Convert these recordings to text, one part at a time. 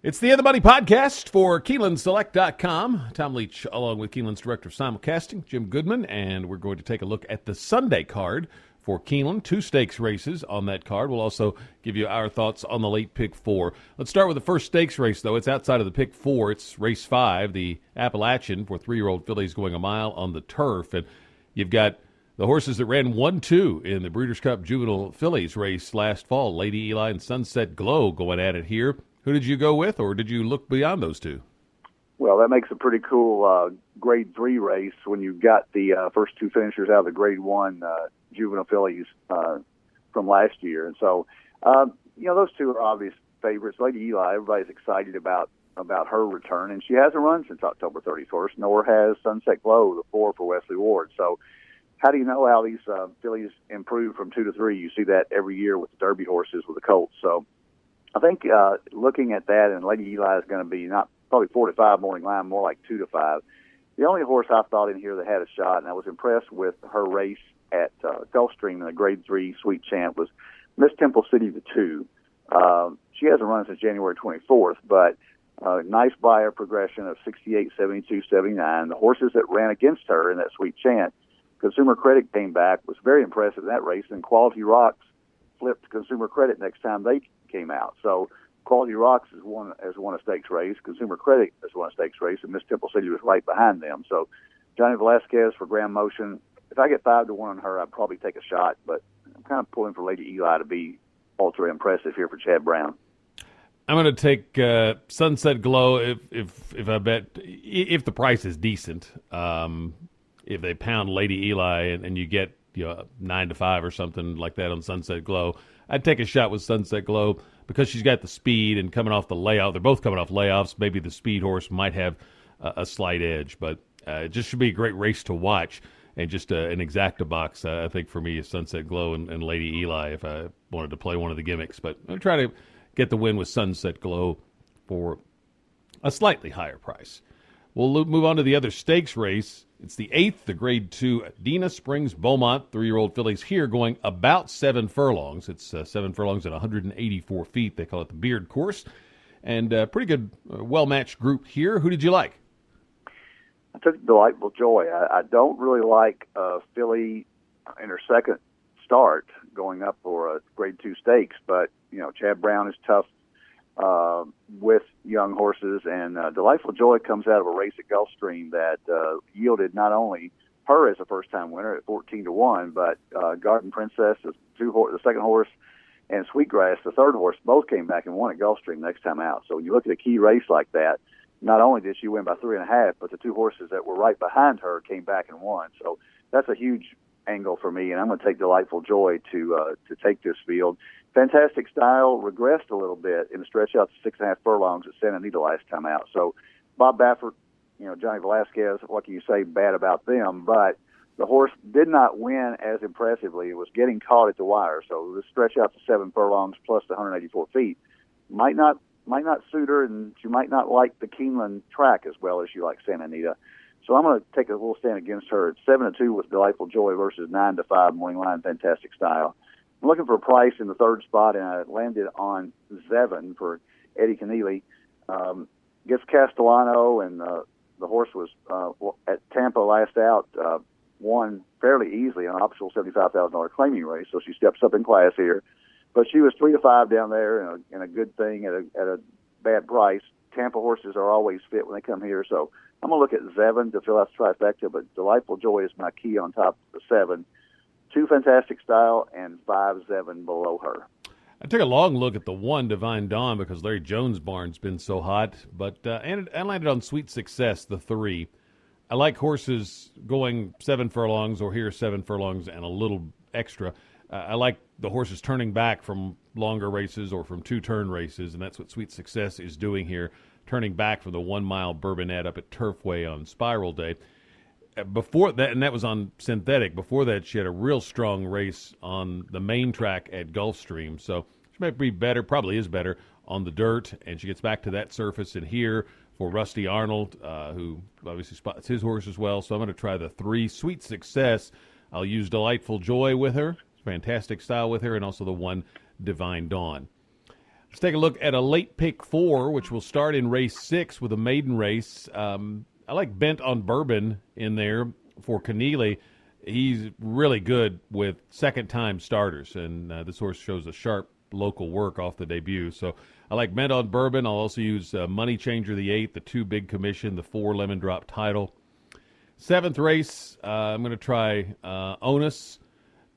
It's the In the Money podcast for KeenelandSelect.com. Tom Leach, along with Keeneland's director of simulcasting, Jim Goodman, and we're going to take a look at the Sunday card for Keeneland. 2 stakes races on that card. We'll also give you our thoughts on the late pick 4. Let's start with the first stakes race, though. It's outside of the pick 4. It's race 5, the Appalachian, for 3-year-old fillies going a mile on the turf. And you've got the horses that ran 1-2 in the Breeders' Cup Juvenile Fillies race last fall. Lady Eli and Sunset Glow going at it here. Who did you go with, or did you look beyond those 2? Well, that makes a pretty cool Grade 3 race when you've got the first 2 finishers out of the Grade 1 juvenile fillies from last year. And so, those 2 are obvious favorites. Lady Eli, everybody's excited about her return, and she hasn't run since October 31st, nor has Sunset Glow, the 4 for Wesley Ward. So how do you know how these fillies improve from 2 to 3? You see that every year with the Derby horses with the colts. So I think looking at that, and Lady Eli is going to be not probably 4 to 5 morning line, more like 2 to 5. The only horse I thought in here that had a shot, and I was impressed with her race at Gulfstream in the Grade 3 Sweet Champ, was Miss Temple City, the 2. She hasn't run since January 24th, but nice buyer progression of 68, 72, 79. The horses that ran against her in that Sweet Champ, Consumer Credit came back, was very impressive in that race, and Quality Rocks flipped Consumer Credit next time they came out. So Quality Rocks has won a stakes race, Consumer Credit has won a stakes race, and Miss Temple City was right behind them. So Johnny Velasquez for Grand Motion. If I get 5 to 1 on her, I'd probably take a shot, but I'm kind of pulling for Lady Eli to be ultra impressive here for Chad Brown. I'm going to take Sunset Glow if I bet, if the price is decent. If they pound Lady Eli and you get 9 to 5 or something like that on Sunset Glow, I'd take a shot with Sunset Glow because she's got the speed and coming off the layoff. They're both coming off layoffs. Maybe the speed horse might have a slight edge, but it just should be a great race to watch. And just an exacta box, I think, for me is Sunset Glow and Lady Eli if I wanted to play one of the gimmicks. But I'll try to get the win with Sunset Glow for a slightly higher price. We'll move on to the other stakes race. It's the 8th, the Grade 2 Adena Springs Beaumont, 3-year-old fillies here going about 7 furlongs. It's 7 furlongs at 184 feet. They call it the Beard Course. And pretty good, well-matched group here. Who did you like? I took Delightful Joy. I don't really like filly in her second start going up for a Grade 2 stakes, but, Chad Brown is tough with young horses, and Delightful Joy comes out of a race at Gulfstream that yielded not only her as a first-time winner at 14 to 1, but Garden Princess, the second horse, and Sweetgrass, the third horse, both came back and won at Gulfstream next time out. So when you look at a key race like that, not only did she win by 3.5, but the 2 horses that were right behind her came back and won. So that's a huge angle for me, and I'm going to take Delightful Joy to take this field. Fantastic Style regressed a little bit in the stretch out to 6.5 furlongs at Santa Anita last time out. So Bob Baffert, Johnny Velasquez, what can you say bad about them? But the horse did not win as impressively. It was getting caught at the wire. So the stretch out to 7 furlongs plus the 184 feet might not suit her, and she might not like the Keeneland track as well as she likes Santa Anita. So I'm going to take a little stand against her at 7 to 2 with Delightful Joy versus 9 to 5 morning line Fantastic Style. I'm looking for a price in the third spot, and I landed on Zevin for Eddie Keneally. Gets Castellano, and the horse was at Tampa last out, won fairly easily an optional $75,000 claiming race, so she steps up in class here. But she was 3 to 5 down there in a good thing at a bad price. Tampa horses are always fit when they come here, so I'm going to look at Zevin to fill out the trifecta, but Delightful Joy is my key on top of the 7. 2 Fantastic Style and 5 Zevin below her. I took a long look at the 1 Divine Dawn because Larry Jones' barn's been so hot, but and I landed on Sweet Success, the 3. I like horses going 7 furlongs or here 7 furlongs and a little extra. I like the horses turning back from longer races or from 2-turn races, and that's what Sweet Success is doing here, turning back from the 1-mile Bourbonette up at Turfway on Spiral Day. Before that, and that was on synthetic. Before that, she had a real strong race on the main track at Gulfstream. So she might be better, probably is better, on the dirt. And she gets back to that surface in here for Rusty Arnold, who obviously spots his horse as well. So I'm going to try the 3 Sweet Success. I'll use Delightful Joy with her, Fantastic Style with her, and also the 1 Divine Dawn. Let's take a look at a late pick 4, which will start in race 6 with a maiden race. I like Bent on Bourbon in there for Keeneland. He's really good with second-time starters, and this horse shows a sharp local work off the debut. So I like Bent on Bourbon. I'll also use Money Changer, the 8, the 2 Big Commission, the 4 Lemon Drop Title. 7th race, I'm going to try Onus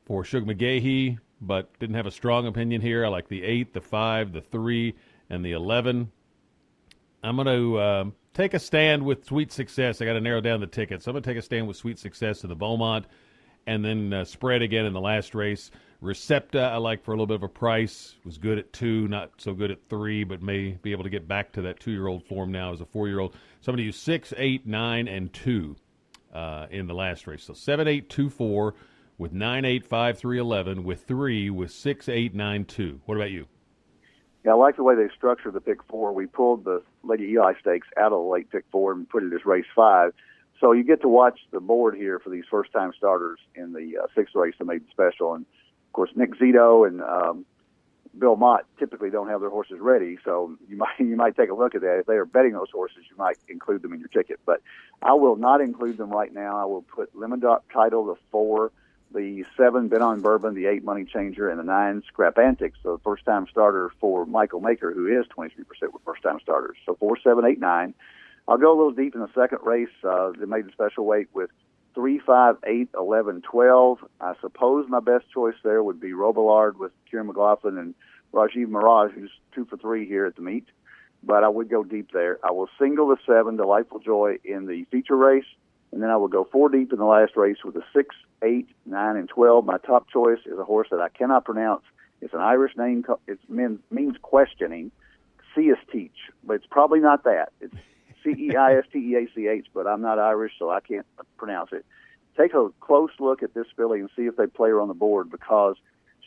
for Shug McGahee, but didn't have a strong opinion here. I like the 8, the 5, the 3, and the 11. I'm going to take a stand with Sweet Success. I got to narrow down the tickets. So I'm going to take a stand with Sweet Success in the Beaumont, and then spread again in the last race. Recepta I like for a little bit of a price. Was good at 2, not so good at 3, but may be able to get back to that 2-year-old form now as a 4-year-old. So I'm going to use 6, 8, 9, and 2 in the last race. So 7, 8, 2, 4 with 9, 8, 5, 3, 11 with 3 with 6, 8, 9, 2. What about you? Yeah, I like the way they structured the pick 4. We pulled the Lady Eli Stakes out of the late pick 4 and put it as race 5. So you get to watch the board here for these first-time starters in the 6th race, the maiden special. And, of course, Nick Zito and Bill Mott typically don't have their horses ready, so you might take a look at that. If they are betting those horses, you might include them in your ticket. But I will not include them right now. I will put Lemon Drop Title, the 4, the 7, Bent on Bourbon, the 8, Money Changer, and the 9, Scrap Antics, so the first-time starter for Michael Maker, who is 23% with first-time starters. So 4, 7, 8, 9. I'll go a little deep in the second race, the maiden special weight, with 3, 5, 8, 11, 12. I suppose my best choice there would be Robillard with Kieran McLaughlin and Rajiv Mirage, who's 2 for 3 here at the meet. But I would go deep there. I will single the 7, Delightful Joy, in the feature race. And then I will go 4 deep in the last race with the 6, 8, 9, and 12. My top choice is a horse that I cannot pronounce. It's an Irish name. It means questioning. Teach, but it's probably not that. It's Ceisteach, but I'm not Irish, so I can't pronounce it. Take a close look at this filly and see if they play her on the board, because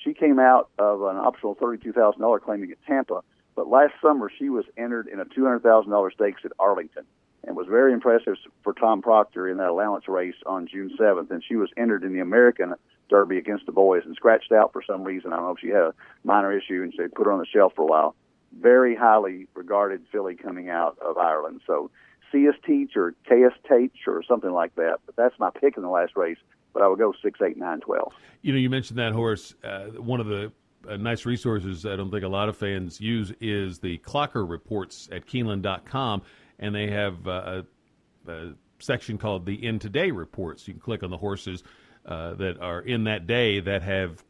she came out of an optional $32,000 claiming at Tampa, but last summer she was entered in a $200,000 stakes at Arlington, and was very impressive for Tom Proctor in that allowance race on June 7th. And she was entered in the American Derby against the boys and scratched out for some reason. I don't know if she had a minor issue, and so they put her on the shelf for a while. Very highly regarded filly coming out of Ireland. So Teach or KS Teach or something like that. But that's my pick in the last race. But I would go 6, 8, 9, 12. You know, you mentioned that horse. One of the nice resources I don't think a lot of fans use is the Clocker reports at Keeneland.com. And they have a section called the In Today reports. You can click on the horses that are in that day that have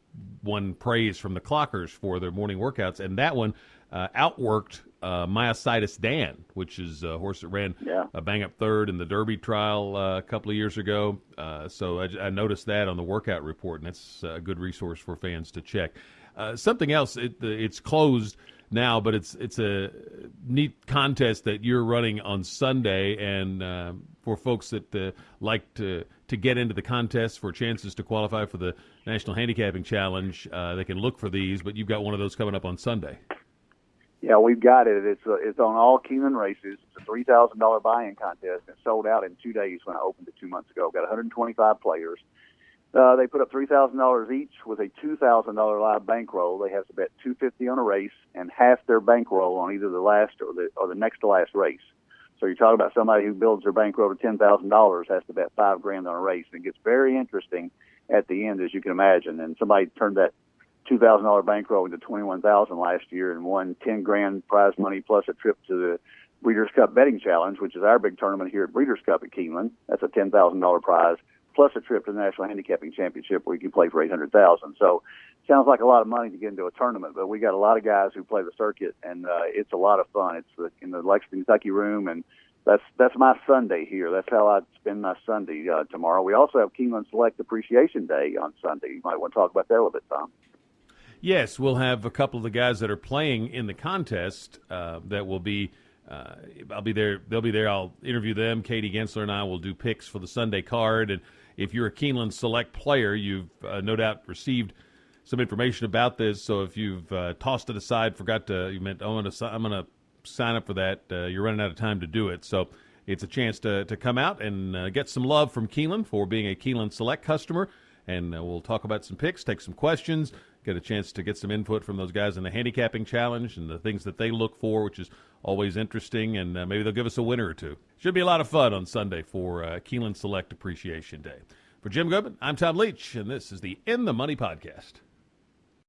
won praise from the Clockers for their morning workouts. And that one outworked Myositis Dan, which is a horse that ran a bang-up third in the Derby trial a couple of years ago. So I noticed that on the workout report, and that's a good resource for fans to check. Something else, it's closed now, but it's a neat contest that you're running on Sunday, and for folks that like to get into the contest for chances to qualify for the National Handicapping Challenge, they can look for these, but you've got one of those coming up on Sunday. Yeah, we've got it. It's on all Keeneland races. It's a $3,000 buy-in contest. It sold out in 2 days when I opened it 2 months ago. Got 125 players. They put up $3,000 each with a $2,000 live bankroll. They have to bet $250 on a race and half their bankroll on either the last or the next to last race. So you're talking about somebody who builds their bankroll to $10,000 has to bet $5,000 on a race. And it gets very interesting at the end, as you can imagine. And somebody turned that $2,000 bankroll into $21,000 last year and won $10,000 prize money plus a trip to the Breeders' Cup Betting Challenge, which is our big tournament here at Breeders' Cup at Keeneland. That's a $10,000 prize plus a trip to the National Handicapping Championship where you can play for $800,000. So sounds like a lot of money to get into a tournament, but we got a lot of guys who play the circuit, and it's a lot of fun. It's in the Lexington, Kentucky room, and that's my Sunday here. That's how I spend my Sunday tomorrow. We also have Keeneland Select Appreciation Day on Sunday. You might want to talk about that a little bit, Tom. Yes, we'll have a couple of the guys that are playing in the contest that will be I'll be there. They'll be there. I'll interview them. Katie Gensler and I will do picks for the Sunday card. And if you're a Keeneland Select player, you've no doubt received some information about this. So if you've tossed it aside, forgot to, you meant, I'm going to sign up for that, you're running out of time to do it. So it's a chance to come out and get some love from Keeneland for being a Keeneland Select customer. And we'll talk about some picks, take some questions. get a chance to get some input from those guys in the handicapping challenge and the things that they look for, which is always interesting, and maybe they'll give us a winner or two. Should be a lot of fun on Sunday for Keeneland Select Appreciation Day. For Jim Goodman, I'm Tom Leach, and this is the In the Money Podcast.